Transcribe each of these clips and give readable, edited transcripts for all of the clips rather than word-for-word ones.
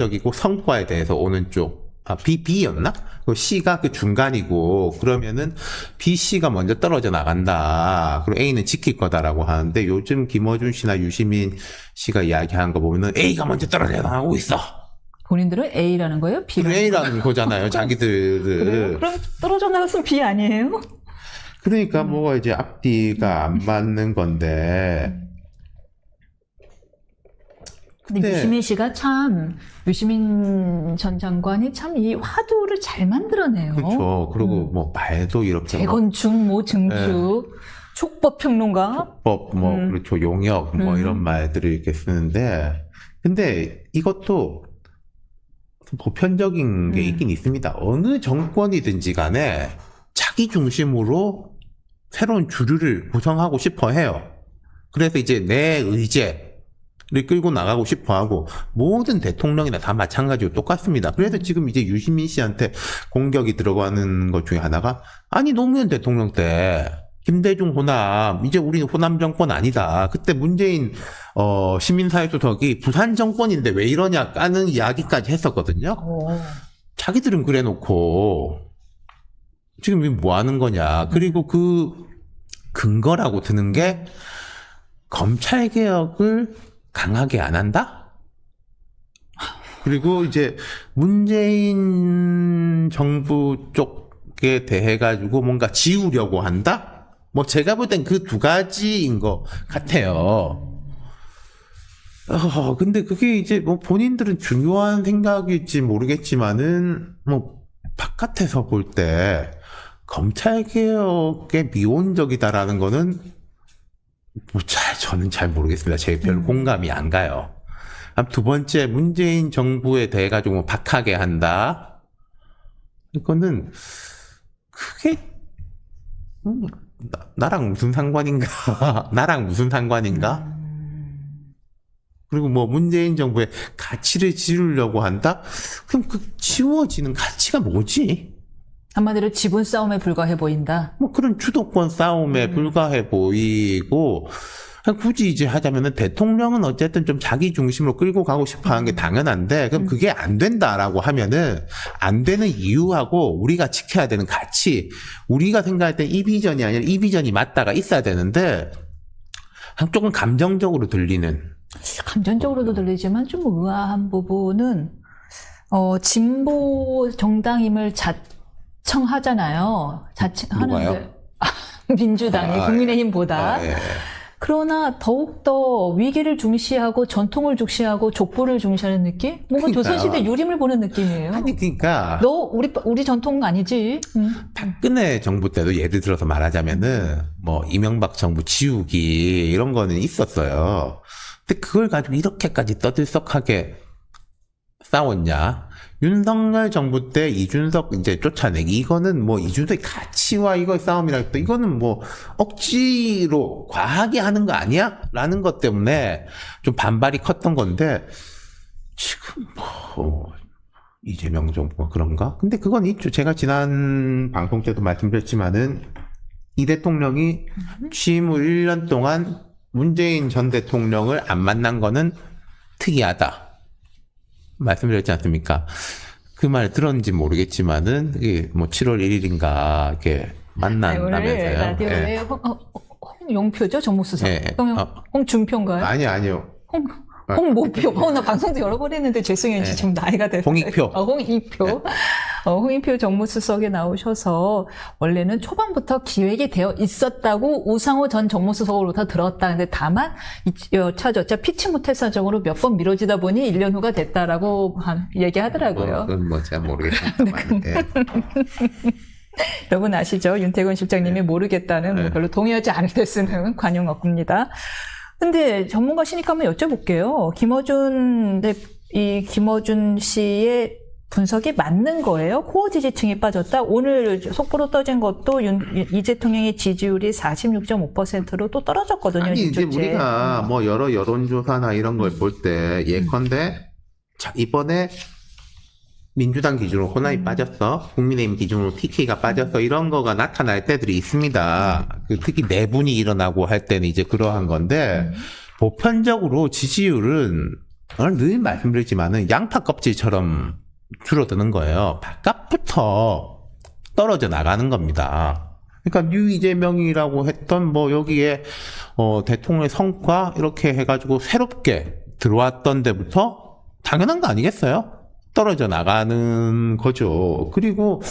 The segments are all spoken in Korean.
적이고 성과에 대해서 오는 쪽. B였나? 그 C가 그 중간이고, 그러면은 B, C가 먼저 떨어져 나간다. 그리고 A는 지킬 거다라고 하는데, 요즘 김어준 씨나 유시민 씨가 이야기한 거 보면은 A가 먼저 떨어져 나가고 있어. 본인들은 A라는 거예요? B라는 A라는 거잖아요, 자기들은. 그럼 떨어져 나갔으면 B 아니에요? 그러니까 뭐가 이제 앞뒤가 안 맞는 건데. 근데 네. 유시민 씨가 참, 유시민 전 장관이 참 이 화두를 잘 만들어내요. 그렇죠. 그리고 뭐 말도 이렇게 재건축, 뭐 증축, 촉법평론가. 법, 뭐, 그렇죠. 용역, 뭐, 이런 말들을 이렇게 쓰는데, 근데 이것도 보편적인 게 있긴 있습니다. 어느 정권이든지 간에 자기 중심으로 새로운 주류를 구성하고 싶어 해요. 그래서 이제 내 의제를 끌고 나가고 싶어 하고, 모든 대통령이나 다 마찬가지로 똑같습니다. 그래서 지금 이제 유시민 씨한테 공격이 들어가는 것 중에 하나가, 아니, 노무현 대통령 때, 김대중 호남, 이제 우리는 호남 정권 아니다. 그때 문재인, 시민사회수석이 부산 정권인데 왜 이러냐 까는 이야기까지 했었거든요. 자기들은 그래 놓고, 지금 뭐 하는 거냐. 그리고 그 근거라고 드는 게, 검찰개혁을 강하게 안 한다? 그리고 이제 문재인 정부 쪽에 대해 가지고 뭔가 지우려고 한다? 뭐 제가 볼 땐 그 두 가지인 것 같아요. 근데 그게 이제 뭐 본인들은 중요한 생각일지 모르겠지만은 뭐 바깥에서 볼 때 검찰개혁에 미온적이다라는 거는 저는 잘 모르겠습니다. 제가 별 공감이 안 가요. 두 번째, 문재인 정부에 대해 가지고 뭐 박하게 한다. 이거는 그게 나랑 무슨 상관인가? 나랑 무슨 상관인가? 그리고 뭐 문재인 정부의 가치를 지우려고 한다? 그럼 그 지워지는 가치가 뭐지? 한마디로 지분 싸움에 불과해 보인다. 뭐 그런 주도권 싸움에 불과해 보이고, 굳이 이제 하자면은 대통령은 어쨌든 좀 자기 중심으로 끌고 가고 싶어 하는 게 당연한데, 그럼 그게 안 된다라고 하면은 안 되는 이유하고 우리가 지켜야 되는 가치, 우리가 생각할 때 이 비전이 아니라 이 비전이 맞다가 있어야 되는데, 한쪽은 감정적으로 들리는. 감정적으로도 들리지만 좀 의아한 부분은, 진보 정당임을 자청하잖아요. 자청하는데. 민주당이 국민의힘보다. 예. 그러나 더욱더 위기를 중시하고 전통을 중시하고 족보를 중시하는 느낌? 뭔가 그러니까요. 조선시대 유림을 보는 느낌이에요. 아니, 그러니까. 너 우리 전통 아니지? 박근혜 정부 때도 예를 들어서 말하자면은, 뭐, 이명박 정부 지우기, 이런 거는 있었어요. 근데 그걸 가지고 이렇게까지 떠들썩하게 싸웠냐? 윤석열 정부 때 이준석 이제 쫓아내기, 이거는 뭐 이준석의 가치와 이거 싸움이라 했다. 이거는 뭐 억지로 과하게 하는 거 아니야? 라는 것 때문에 좀 반발이 컸던 건데, 지금 뭐 이재명 정부가 그런가? 근데 그건 있죠. 제가 지난 방송 때도 말씀드렸지만은 이 대통령이 취임 후 1년 동안 문재인 전 대통령을 안 만난 거는 특이하다. 말씀드렸지 않습니까? 그 말 들었는지 모르겠지만은, 이게 뭐 7월 1일인가, 이렇게 만난다면서요. 라디오에 홍용표죠? 정무수석. 예. 홍준표인가요? 아니요. 홍모표. 나 방송도 여러 번 했는데 죄송해요. 지금 나이가 됐어요. 홍익표. 홍익표. 홍익표 정무수석에 나오셔서 원래는 초반부터 기획이 되어 있었다고 우상호 전 정무수석으로부터 들었다. 근데 다만 여차저차 피치 못할 사정으로 몇 번 미뤄지다 보니 1년 후가 됐다라고 얘기하더라고요. 그건 뭐 제가 모르겠습니다만. 예. 여러분 아시죠? 윤태곤 실장님이 모르겠다는 뭐 별로 동의하지 않을 때 쓰는 관용 어구입니다. 근데 전문가시니까 한번 여쭤볼게요. 김어준 씨의 분석이 맞는 거예요? 코어 지지층이 빠졌다? 오늘 속보로 떠진 것도 이 대통령의 지지율이 46.5%로 또 떨어졌거든요. 아니, 이제 6주째. 우리가 뭐 여러 여론조사나 이런 걸 볼 때 예컨대, 자, 이번에 민주당 기준으로 호남이 빠졌어. 국민의힘 기준으로 TK가 빠졌어. 이런 거가 나타날 때들이 있습니다. 특히 내분이 일어나고 할 때는 이제 그러한 건데, 보편적으로 지지율은 늘 말씀드리지만은 양파 껍질처럼 줄어드는 거예요. 바깥부터 떨어져 나가는 겁니다. 그러니까 뉴 이재명이라고 했던 뭐 여기에 대통령의 성과 이렇게 해가지고 새롭게 들어왔던 데부터 당연한 거 아니겠어요? 떨어져 나가는 거죠. 그리고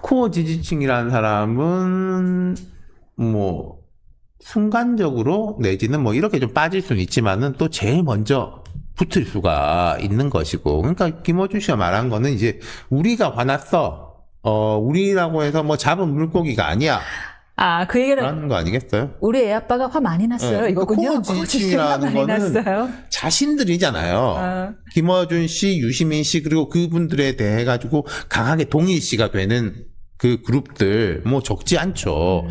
코어 지지층이라는 사람은 뭐 순간적으로 내지는 뭐 이렇게 좀 빠질 수는 있지만은 또 제일 먼저 붙을 수가 있는 것이고, 그러니까 김어준 씨가 말한 거는 이제 우리가 화났어. 우리라고 해서 뭐 잡은 물고기가 아니야. 그 얘기를 라는 거 아니겠어요? 우리 애 아빠가 화 많이 났어요. 네, 이거군요. 코어 지지층이라는 많이 거는 났어요. 자신들이잖아요. 김어준 씨, 유시민 씨, 그리고 그분들에 대해 가지고 강하게 동일시가 되는 그 그룹들 뭐 적지 않죠.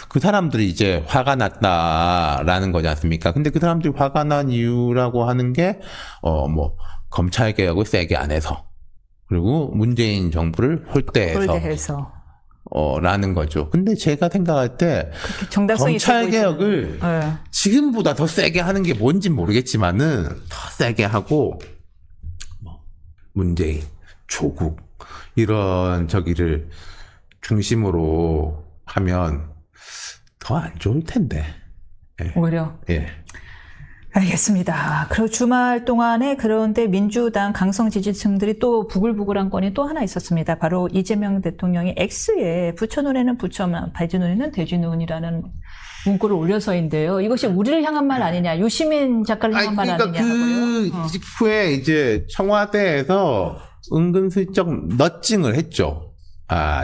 그 사람들이 이제 화가 났다라는 거지 않습니까? 근데 그 사람들이 화가 난 이유라고 하는 게 뭐 검찰 개혁을 세게 안 해서, 그리고 문재인 정부를 홀대해서 홀대해서 라는 거죠. 근데 제가 생각할 때 정당성이 검찰 있어 개혁을 보이잖아요. 지금보다 더 세게 하는 게 뭔진 모르겠지만은 더 세게 하고 뭐 문재인, 조국 이런 저기를 중심으로 하면 더 안 좋을 텐데. 예. 오히려. 예. 알겠습니다. 그리고 주말 동안에 그런데 민주당 강성 지지층들이 또 부글부글한 건이 또 하나 있었습니다. 바로 이재명 대통령이 X에 부처눈에는 부처만, 돼지눈에는 돼지눈이라는 문구를 올려서인데요. 이것이 우리를 향한 말 아니냐, 유시민 작가를 향한 말 그러니까 아니냐 그 하고요. 직후에 이제 청와대에서 은근슬쩍 너칭을 했죠.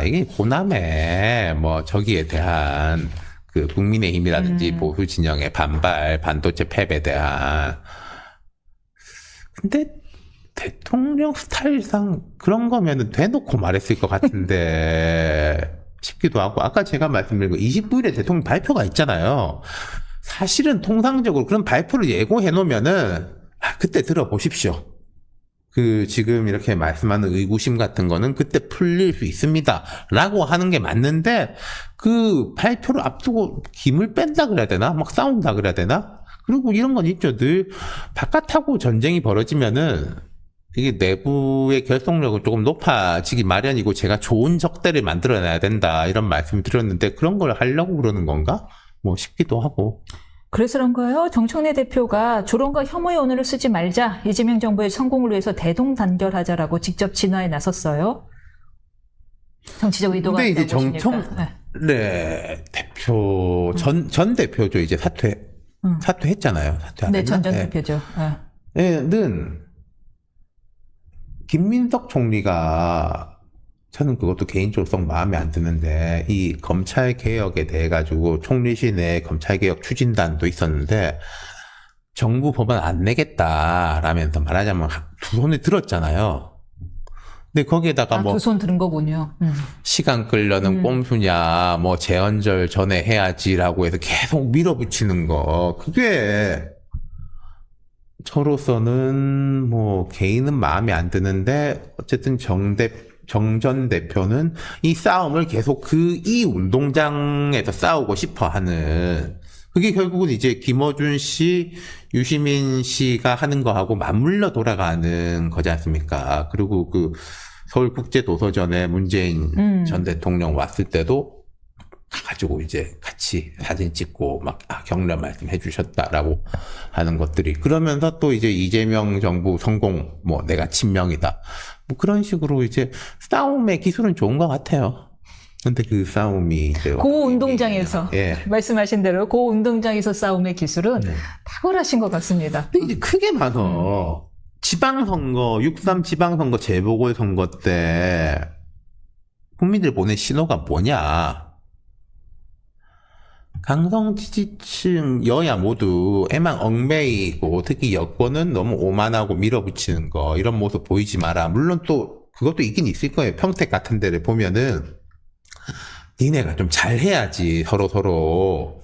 이게 호남의 뭐 저기에 대한 그 국민의힘이라든지 보수 진영의 반발, 반도체 폐배에 대한. 근데 대통령 스타일상 그런 거면은 대놓고 말했을 것 같은데 싶기도 하고, 아까 제가 말씀드린 거 29일에 대통령 발표가 있잖아요. 사실은 통상적으로 그런 발표를 예고해 놓으면은 그때 들어보십시오. 그 지금 이렇게 말씀하는 의구심 같은 거는 그때 풀릴 수 있습니다 라고 하는 게 맞는데, 그 발표를 앞두고 김을 뺀다 그래야 되나, 막 싸운다 그래야 되나. 그리고 이런 건 있죠. 늘 바깥하고 전쟁이 벌어지면은 이게 내부의 결속력은 조금 높아지기 마련이고, 제가 좋은 적대를 만들어내야 된다 이런 말씀 드렸는데 그런 걸 하려고 그러는 건가 뭐 싶기도 하고. 그래서 그런가요? 정청래 대표가 조롱과 혐오의 언어를 쓰지 말자, 이재명 정부의 성공을 위해서 대동단결하자라고 직접 진화에 나섰어요. 정치적 의도가 근데 이제 있다고 보시니까. 정청래 대표 전 대표죠. 이제 사퇴했잖아요. 사퇴 안 네, 했나? 전 대표죠. 는 김민석 총리가, 저는 그것도 개인적으로 썩 마음에 안 드는데, 이 검찰 개혁에 대해 가지고 총리실 내 검찰 개혁 추진단도 있었는데 정부 법안 안 내겠다라면서 말하자면 두 손에 들었잖아요. 근데 거기에다가 뭐 두 손 들은 거군요. 시간 끌려는 꼼수냐, 뭐 재헌절 전에 해야지라고 해서 계속 밀어붙이는 거, 그게 저로서는 뭐 개인은 마음에 안 드는데, 어쨌든 정 전 대표는 이 싸움을 계속 이 운동장에서 싸우고 싶어 하는, 그게 결국은 이제 김어준 씨, 유시민 씨가 하는 거하고 맞물려 돌아가는 거지 않습니까? 그리고 그 서울국제도서전에 문재인 전 대통령 왔을 때도 가지고 이제 같이 사진 찍고 막 격려 말씀 해주셨다라고 하는 것들이, 그러면서 또 이제 이재명 정부 성공, 뭐 내가 친명이다, 뭐 그런 식으로 이제 싸움의 기술은 좋은 것 같아요. 근데 그 싸움이 이제 고 운동장에서 말씀하신 대로 고 운동장에서 싸움의 기술은 탁월하신 것 같습니다. 근데 이제 크게 봐서 지방선거, 6.3 지방선거 재보궐선거 때 국민들 보낸 신호가 뭐냐? 강성 지지층 여야 모두 애만 얽매이고, 특히 여권은 너무 오만하고 밀어붙이는 거, 이런 모습 보이지 마라. 물론 또 그것도 있긴 있을 거예요. 평택 같은 데를 보면은 니네가 좀 잘해야지 서로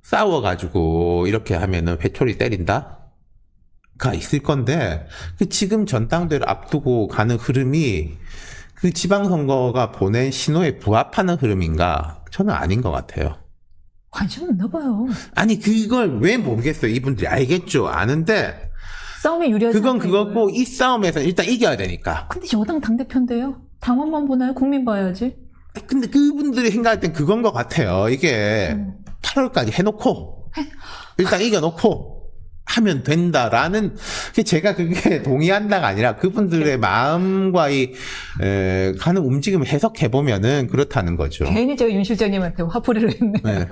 싸워가지고 이렇게 하면은 회초리 때린다? 가 있을 건데, 그 지금 전당대회를 앞두고 가는 흐름이 그 지방선거가 보낸 신호에 부합하는 흐름인가? 저는 아닌 것 같아요. 관심 없나 봐요. 아니, 그걸 왜 모르겠어요. 이분들이 알겠죠. 아는데, 싸움에 유리하지 그건 않다 그거고, 이거예요. 이 싸움에서 일단 이겨야 되니까. 근데 여당 당대표인데요. 당원만 보나요? 국민 봐야지. 근데 그분들이 생각할 땐 그건 것 같아요. 이게 8월까지 해놓고, 일단 이겨놓고, 하면 된다라는, 제가 그게 동의한다가 아니라 그분들의 마음과 가는 움직임을 해석해보면은 그렇다는 거죠. 괜히 제가 윤 실장님한테 화풀이를 했네요. 네.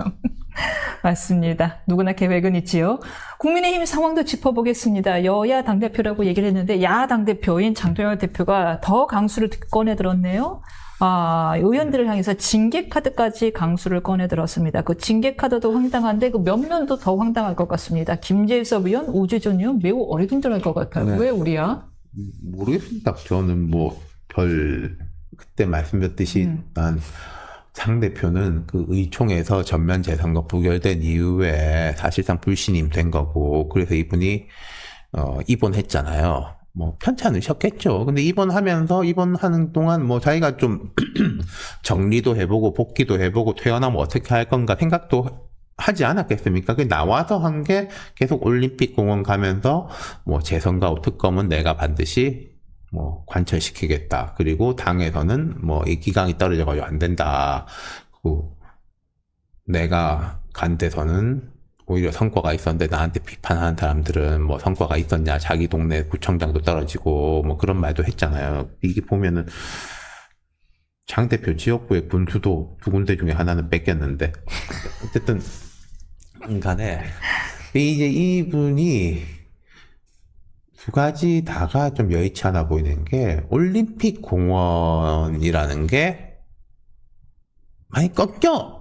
맞습니다. 누구나 계획은 있지요. 국민의힘 상황도 짚어보겠습니다. 여야 당대표라고 얘기를 했는데 야당대표인 장도연 대표가 더 강수를 꺼내 들었네요. 의원들을 향해서 징계카드까지 강수를 꺼내 들었습니다. 그 징계카드도 황당한데 그 면면도 더 황당할 것 같습니다. 김재섭 의원, 오재준 의원 매우 어리둥절할 것 같아요. 네. 왜 우리야? 모르겠습니다. 저는 그때 말씀드렸듯이 장 대표는 그 의총에서 전면 재선거 부결된 이후에 사실상 불신임 된 거고, 그래서 이분이, 입원했잖아요. 편찮으셨겠죠. 근데 입원하는 동안 자기가 좀 정리도 해보고, 복귀도 해보고, 퇴원하면 어떻게 할 건가 생각도 하지 않았겠습니까? 그 나와서 한 게 계속 올림픽 공원 가면서, 재선과 특검은 내가 반드시 관철시키겠다. 그리고 당에서는 이 기강이 떨어져가지고 안 된다. 내가 간 데서는 오히려 성과가 있었는데 나한테 비판하는 사람들은 성과가 있었냐. 자기 동네 구청장도 떨어지고 그런 말도 했잖아요. 이게 보면은 장 대표 지역구의 군수도 두 군데 중에 하나는 뺏겼는데 어쨌든 간에 이제 이분이 두 가지 다가 좀 여의치 않아 보이는 게 올림픽 공원이라는 게 많이 꺾였다.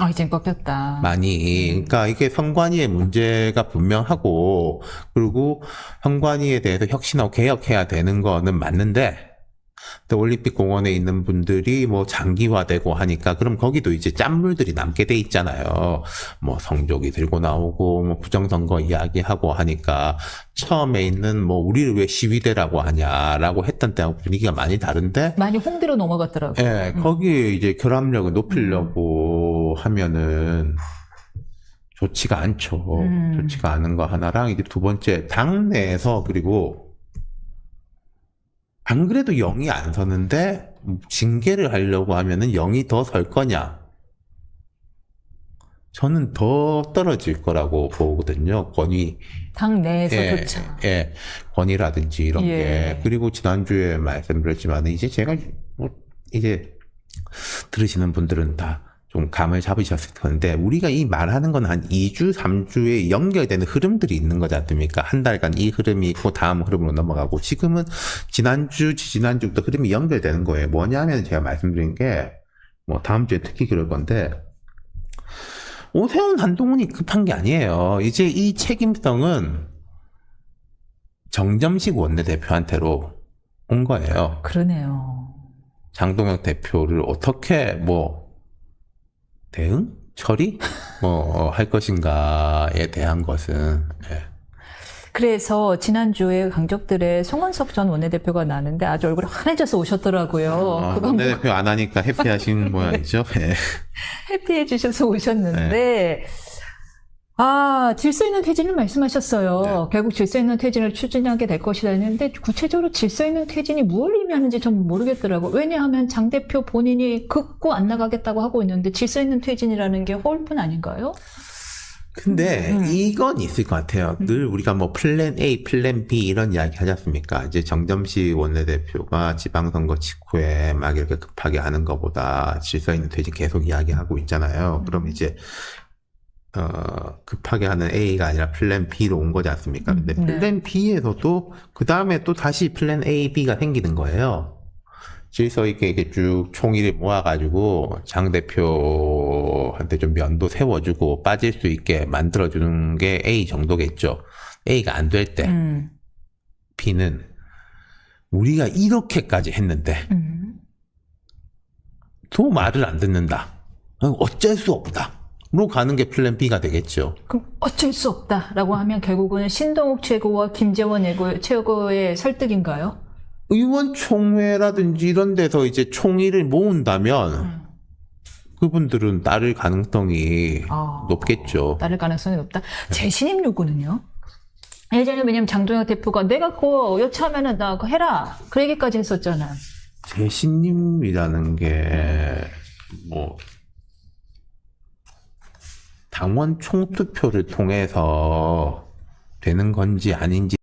이젠 꺾였다. 많이. 그러니까 이게 선관위의 문제가 분명하고, 그리고 선관위에 대해서 혁신하고 개혁해야 되는 거는 맞는데, 근데 올림픽 공원에 있는 분들이 장기화되고 하니까, 그럼 거기도 이제 짠물들이 남게 돼 있잖아요. 성조기 들고 나오고, 부정선거 이야기하고 하니까, 처음에 있는 우리를 왜 시위대라고 하냐라고 했던 때하고 분위기가 많이 다른데, 많이 홍대로 넘어갔더라고요. 예, 거기에 이제 결합력을 높이려고 하면은, 좋지가 않죠. 좋지가 않은 거 하나랑, 이제 두 번째, 당내에서, 그리고, 안 그래도 0이 안 서는데 징계를 하려고 하면은 0이 더 설 거냐? 저는 더 떨어질 거라고 보거든요. 권위. 당 내에서조차. 예, 권위라든지 이런 예. 게. 그리고 지난주에 말씀드렸지만 이제 제가 이제 들으시는 분들은 다 좀 감을 잡으셨을 텐데, 우리가 이 말하는 건 한 2주, 3주에 연결되는 흐름들이 있는 거지 않습니까? 한 달간 이 흐름이 있고 다음 흐름으로 넘어가고, 지금은 지난주부터 흐름이 연결되는 거예요. 뭐냐면 제가 말씀드린 게, 다음 주에 특히 그럴 건데, 오세훈 한동훈이 급한 게 아니에요. 이제 이 책임성은 정점식 원내대표한테로 온 거예요. 그러네요. 장동혁 대표를 어떻게 대응? 처리? 할 것인가에 대한 것은, 예. 그래서 지난주에 강적들의 송원석 전 원내대표가 나는데 아주 얼굴이 환해져서 오셨더라고요. 그건 원내대표 안 하니까 해피하신 모양이죠. 예. 해피해 주셔서 오셨는데, 질서 있는 퇴진을 말씀하셨어요. 결국 질서 있는 퇴진을 추진하게 될 것이라 했는데, 구체적으로 질서 있는 퇴진이 무엇을 의미하는지 좀 모르겠더라고요. 왜냐하면 장 대표 본인이 극구 안 나가겠다고 하고 있는데, 질서 있는 퇴진이라는 게 호울뿐 아닌가요? 근데 이건 있을 것 같아요. 늘 우리가 플랜 A, 플랜 B 이런 이야기 하지 않습니까? 이제 정점식 원내대표가 지방선거 직후에 막 이렇게 급하게 하는 것보다 질서 있는 퇴진 계속 이야기하고 있잖아요. 그럼 이제 급하게 하는 A가 아니라 플랜 B로 온 거지 않습니까? 근데 플랜 B에서도 그 다음에 또 다시 플랜 A, B가 생기는 거예요. 질서 있게 이렇게 쭉 총의를 모아가지고 장 대표한테 좀 면도 세워주고 빠질 수 있게 만들어주는 게 A 정도겠죠. A가 안 될 때 B는 우리가 이렇게까지 했는데 또 말을 안 듣는다. 어쩔 수 없다. 로 가는 게 플랜 B가 되겠죠. 그럼 어쩔 수 없다라고 하면 결국은 신동욱 최고와 김재원 최고의 설득인가요? 의원총회라든지 이런 데서 이제 총의를 모은다면 그분들은 따를 가능성이 높겠죠. 따를 가능성이 높다. 재신임 요구는요? 예전에 왜냐면 장동혁 대표가 내가 그거 여차하면은 나 그거 해라. 그 얘기까지 했었잖아요. 재신임이라는 게, 뭐, 당원 총투표를 통해서 되는 건지 아닌지